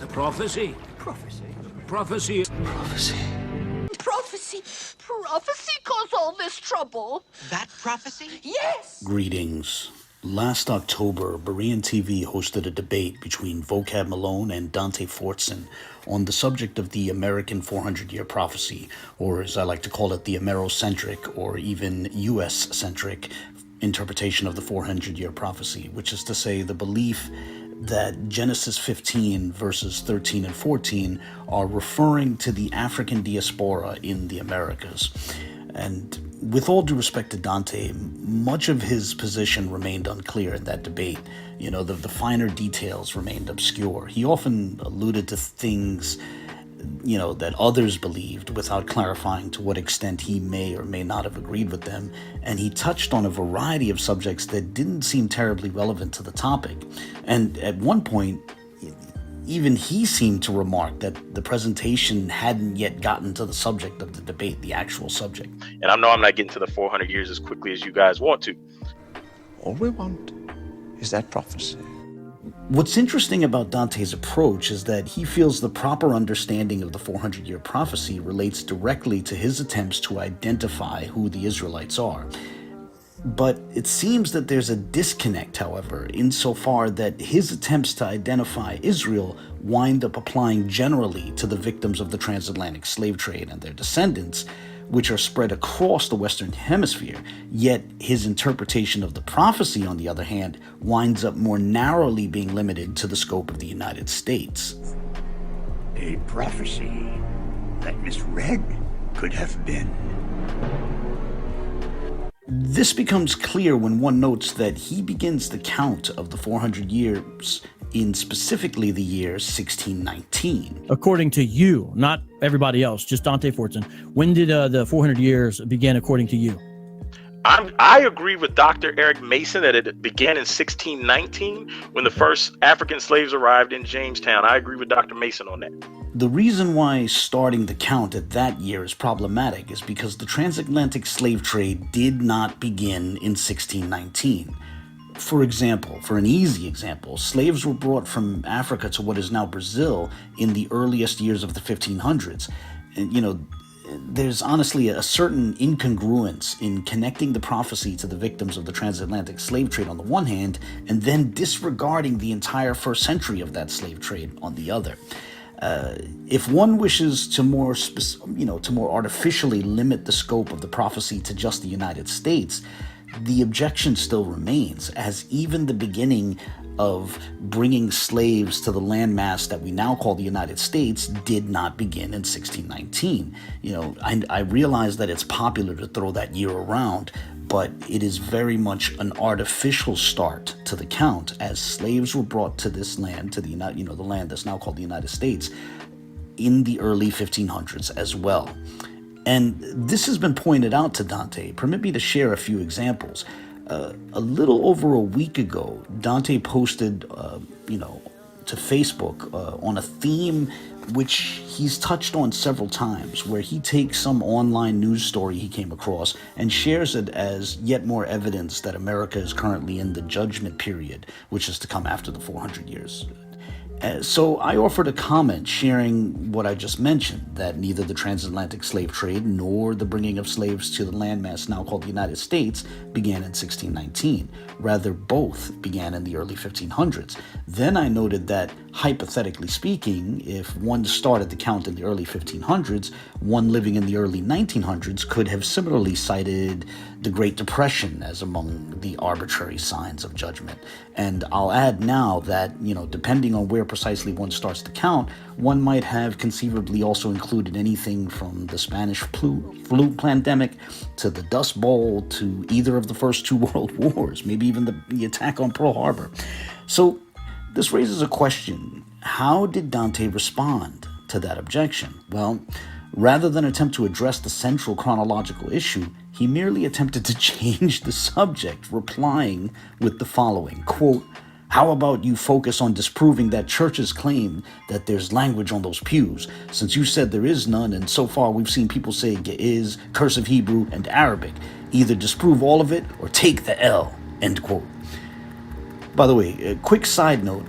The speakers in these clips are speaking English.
Prophecy? Prophecy. Prophecy. Prophecy. Prophecy. Prophecy caused all this trouble. That prophecy? Yes! Greetings. Last October, Berean TV hosted a debate between Vocab Malone and Dante Fortson on the subject of the American 400-year prophecy, or as I like to call it, the Amerocentric, or even US-centric interpretation of the 400-year prophecy, which is to say the belief that Genesis 15 verses 13 and 14 are referring to the African diaspora in the Americas. And with all due respect to Dante, much of his position remained unclear in that debate. You know, the finer details remained obscure. He often alluded to things, that others believed without clarifying to what extent he may or may not have agreed with them. And he touched on a variety of subjects that didn't seem terribly relevant to the topic. And at one point, even he seemed to remark that the presentation hadn't yet gotten to the subject of the debate, the actual subject. And I know I'm not getting to the 400 years as quickly as you guys want to. All we want is that prophecy. What's interesting about Dante's approach is that he feels the proper understanding of the 400-year prophecy relates directly to his attempts to identify who the Israelites are. But it seems that there's a disconnect, however, insofar that his attempts to identify Israel wind up applying generally to the victims of the transatlantic slave trade and their descendants, which are spread across the Western Hemisphere. Yet his interpretation of the prophecy, on the other hand, winds up more narrowly being limited to the scope of the United States. A prophecy that misread could have been. This becomes clear when one notes that he begins the count of the 400 years in specifically the year 1619. According to you, not everybody else, just Dante Fortson, when did the 400 years begin according to you? I agree with Dr. Eric Mason that it began in 1619 when the first African slaves arrived in Jamestown. I agree with Dr. Mason on that. The reason why starting the count at that year is problematic is because the transatlantic slave trade did not begin in 1619. For example, for an easy example, slaves were brought from Africa to what is now Brazil in the earliest years of the 1500s. And, there's honestly a certain incongruence in connecting the prophecy to the victims of the transatlantic slave trade on the one hand, and then disregarding the entire first century of that slave trade on the other. If one wishes to more artificially limit the scope of the prophecy to just the United States, the objection still remains, as even the beginning of bringing slaves to the landmass that we now call the United States did not begin in 1619. I realize that it's popular to throw that year around, but it is very much an artificial start to the count, as slaves were brought to this land, to the the land that's now called the United States, in the early 1500s as well. And this has been pointed out to Dante. Permit me to share a few examples. A little over a week ago, Dante posted, to Facebook on a theme which he's touched on several times, where he takes some online news story he came across and shares it as yet more evidence that America is currently in the judgment period, which is to come after the 400 years. So I offered a comment sharing what I just mentioned, that neither the transatlantic slave trade nor the bringing of slaves to the landmass now called the United States began in 1619. Rather, both began in the early 1500s. Then I noted that, hypothetically speaking, if one started the count in the early 1500s, one living in the early 1900s could have similarly cited the Great Depression as among the arbitrary signs of judgment. And I'll add now that, depending on where precisely one starts to count, one might have conceivably also included anything from the Spanish flu pandemic to the Dust Bowl to either of the first two world wars, maybe even the attack on Pearl Harbor. So this raises a question. How did Dante respond to that objection? Well, rather than attempt to address the central chronological issue, he merely attempted to change the subject, replying with the following, quote, "How about you focus on disproving that church's claim that there's language on those pews, since you said there is none, and so far we've seen people say Ge'ez, cursive Hebrew, and Arabic. Either disprove all of it or take the L," end quote. By the way, a quick side note,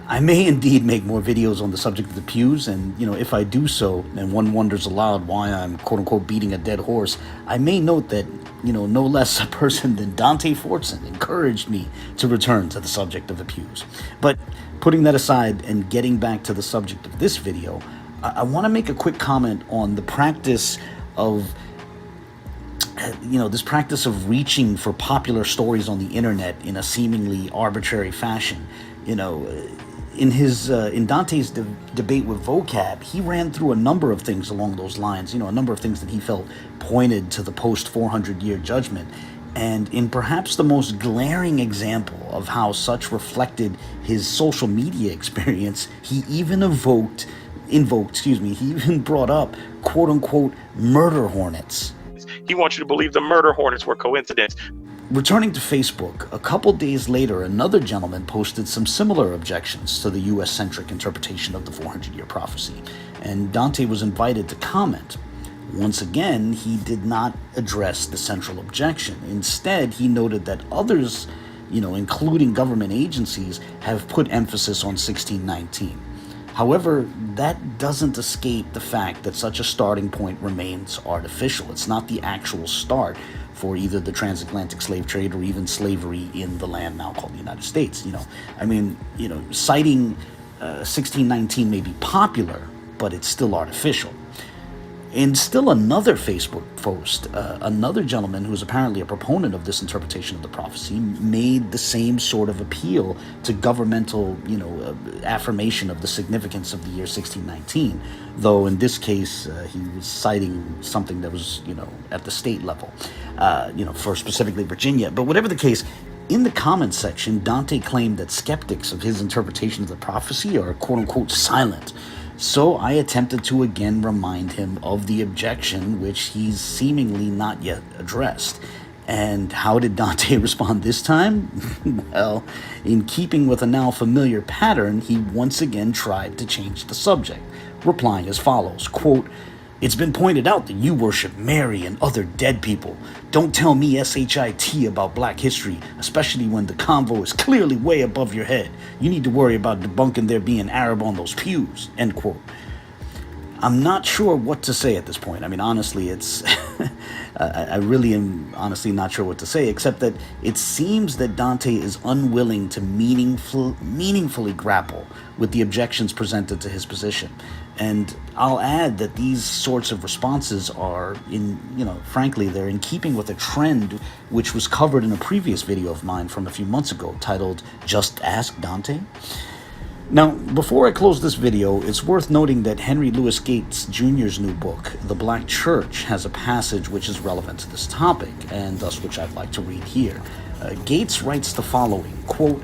I may indeed make more videos on the subject of the pews, and if I do so, and one wonders aloud why I'm quote-unquote beating a dead horse, I may note that, no less a person than Dante Fortson encouraged me to return to the subject of the pews. But putting that aside and getting back to the subject of this video, I want to make a quick comment on the practice of this practice of reaching for popular stories on the internet in a seemingly arbitrary fashion. In Dante's debate with Vocab, he ran through a number of things along those lines, a number of things that he felt pointed to the post-400-year judgment. And in perhaps the most glaring example of how such reflected his social media experience, he even brought up quote-unquote murder hornets. He wants you to believe the murder hornets were coincidence. Returning to Facebook, a couple days later, another gentleman posted some similar objections to the US-centric interpretation of the 400-year prophecy, and Dante was invited to comment. Once again, he did not address the central objection. Instead, he noted that others, including government agencies, have put emphasis on 1619. However, that doesn't escape the fact that such a starting point remains artificial. It's not the actual start for either the transatlantic slave trade or even slavery in the land now called the United States. Citing 1619 may be popular, but it's still artificial. In still another Facebook post, another gentleman who is apparently a proponent of this interpretation of the prophecy made the same sort of appeal to governmental, affirmation of the significance of the year 1619, though in this case he was citing something that was, at the state level, for specifically Virginia. But whatever the case, in the comments section, Dante claimed that skeptics of his interpretation of the prophecy are quote-unquote silent. So I attempted to again remind him of the objection, which he's seemingly not yet addressed. And how did Dante respond this time? Well, in keeping with a now familiar pattern, he once again tried to change the subject, replying as follows, quote, "It's been pointed out that you worship Mary and other dead people. Don't tell me shit about black history, especially when the convo is clearly way above your head. You need to worry about debunking there being Arab on those pews," end quote. I'm not sure what to say at this point. I mean, honestly, it's I really am honestly not sure what to say, except that it seems that Dante is unwilling to meaningfully grapple with the objections presented to his position. And I'll add that these sorts of responses are frankly, they're in keeping with a trend which was covered in a previous video of mine from a few months ago titled Just Ask Dante. Now, before I close this video, it's worth noting that Henry Louis Gates Jr.'s new book, The Black Church, has a passage which is relevant to this topic, and thus which I'd like to read here. Gates writes the following, quote,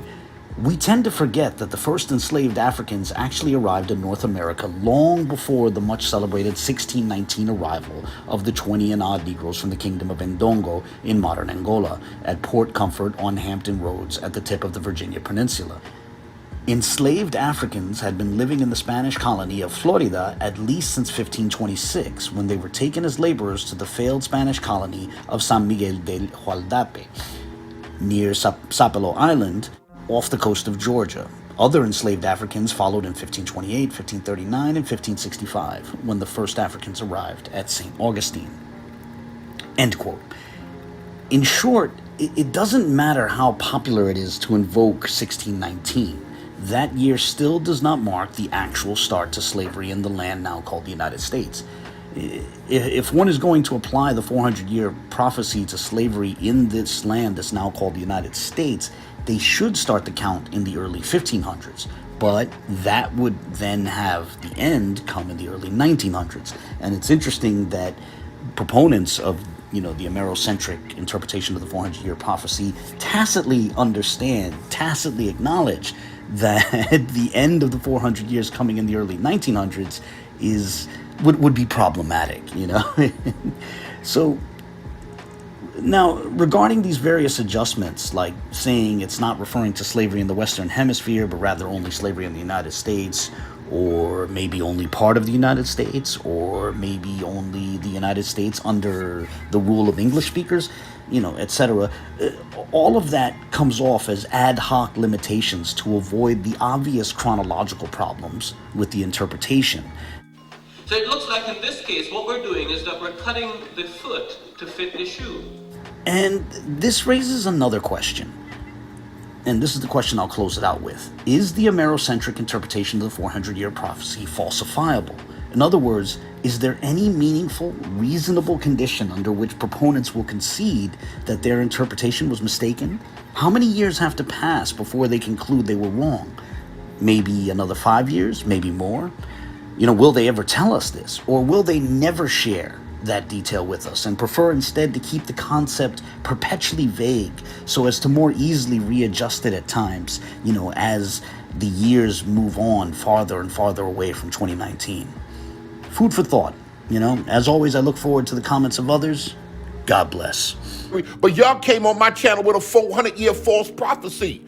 "We tend to forget that the first enslaved Africans actually arrived in North America long before the much-celebrated 1619 arrival of the 20-and-odd Negroes from the Kingdom of Ndongo in modern Angola at Port Comfort on Hampton Roads at the tip of the Virginia Peninsula. Enslaved Africans had been living in the Spanish colony of Florida at least since 1526, when they were taken as laborers to the failed Spanish colony of San Miguel del Hualdape, near Sapelo Island, off the coast of Georgia. Other enslaved Africans followed in 1528, 1539, and 1565, when the first Africans arrived at St. Augustine." End quote. In short, it doesn't matter how popular it is to invoke 1619. That year still does not mark the actual start to slavery in the land now called the United States. If one is going to apply the 400-year prophecy to slavery in this land that's now called the United States, they should start the count in the early 1500s. But that would then have the end come in the early 1900s. And it's interesting that proponents of the Amerocentric interpretation of the 400-year prophecy tacitly acknowledge that the end of the 400 years coming in the early 1900s would be problematic, So now, regarding these various adjustments, like saying it's not referring to slavery in the Western Hemisphere, but rather only slavery in the United States, or maybe only part of the United States, or maybe only the United States under the rule of English speakers, etc. All of that comes off as ad hoc limitations to avoid the obvious chronological problems with the interpretation. So it looks like in this case, what we're doing is that we're cutting the foot to fit the shoe. And this raises another question. And this is the question I'll close it out with. Is the Amerocentric interpretation of the 400-year prophecy falsifiable? In other words, is there any meaningful, reasonable condition under which proponents will concede that their interpretation was mistaken? How many years have to pass before they conclude they were wrong? Maybe another 5 years, maybe more? Will they ever tell us this? Or will they never share that detail with us and prefer instead to keep the concept perpetually vague so as to more easily readjust it at times, as the years move on farther and farther away from 2019? Food for thought. As always, I look forward to the comments of others. God bless. But y'all came on my channel with a 400-year false prophecy.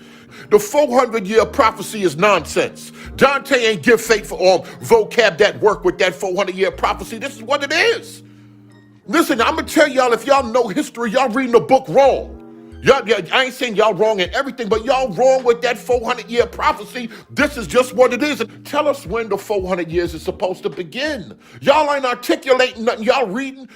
The 400-year prophecy is nonsense. Dante ain't give faithful vocab that work with that 400-year prophecy. This is what it is. Listen, I'm going to tell y'all, if y'all know history, y'all reading the book wrong. I ain't saying y'all wrong in everything, but y'all wrong with that 400-year prophecy. This is just what it is. Tell us when the 400 years is supposed to begin. Y'all ain't articulating nothing. Y'all reading.